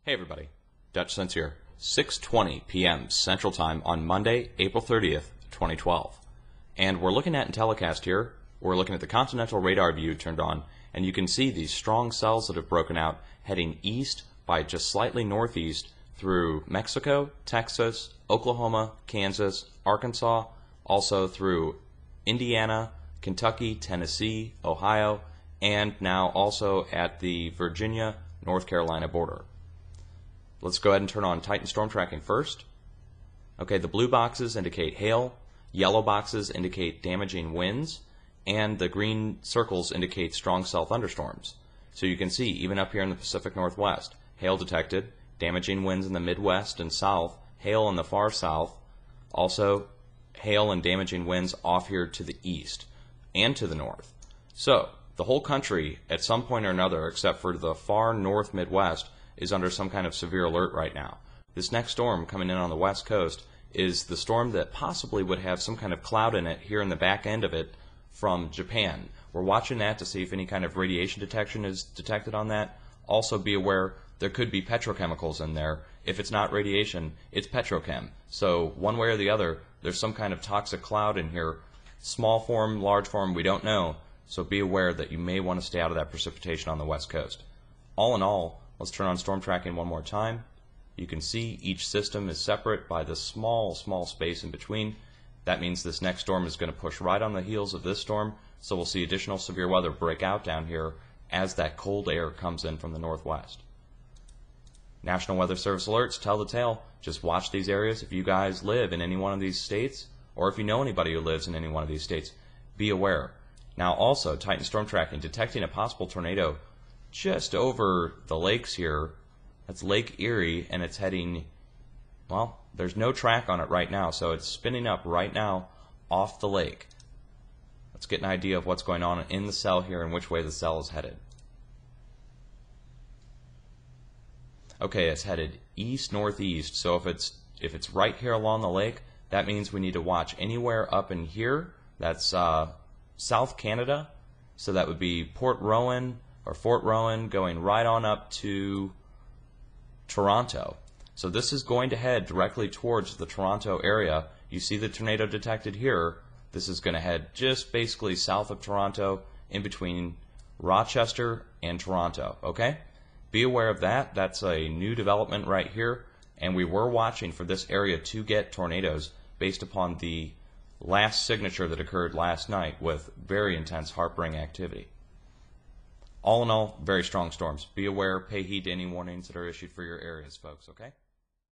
Hey everybody, Dutch Sense here. 6:20 p.m. Central Time on Monday, April 30th, 2012. And we're looking at in telecast here, we're looking at the continental radar view turned on, and you can see these strong cells that have broken out heading east by just slightly northeast through Mexico, Texas, Oklahoma, Kansas, Arkansas, also through Indiana, Kentucky, Tennessee, Ohio, and now also at the Virginia, North Carolina border. Let's go ahead and turn on Titan storm tracking first. Okay, the blue boxes indicate hail, yellow boxes indicate damaging winds, and the green circles indicate strong cell thunderstorms. So you can see, even up here in the Pacific Northwest, hail detected, damaging winds in the Midwest and South, hail in the far South, also hail and damaging winds off here to the east and to the north. So, the whole country, at some point or another, except for the far north Midwest, is under some kind of severe alert right now. This next storm coming in on the west coast is the storm that possibly would have some kind of cloud in it here in the back end of it from Japan. We're watching that to see if any kind of radiation detection is detected on that. Also be aware there could be petrochemicals in there. If it's not radiation, it's petrochem. So one way or the other, there's some kind of toxic cloud in here. Small form, large form, we don't know. So be aware that you may want to stay out of that precipitation on the west coast. All in all, let's turn on storm tracking one more time. You can see each system is separate by this small space in between. That means this next storm is going to push right on the heels of this storm, so we'll see additional severe weather break out down here as that cold air comes in from the northwest. National Weather Service alerts tell the tale. Just watch these areas. If you guys live in any one of these states, or if you know anybody who lives in any one of these states, be aware. Now also, Titan storm tracking detecting a possible tornado just over the lakes here. That's Lake Erie, and it's heading, well, there's no track on it right now, so it's spinning up right now off the lake. Let's get an idea of what's going on in the cell here and which way the cell is headed. Okay, it's headed east-northeast, so if it's right here along the lake, that means we need to watch anywhere up in here. That's South Canada, so that would be Port Rowan or Fort Rowan going right on up to Toronto. So this is going to head directly towards the Toronto area. You see the tornado detected here. This is going to head just basically south of Toronto, in between Rochester and Toronto. Okay? Be aware of that. That's a new development right here, and we were watching for this area to get tornadoes based upon the last signature that occurred last night with very intense harp-ring activity. All in all, very strong storms. Be aware, pay heed to any warnings that are issued for your areas, folks, okay?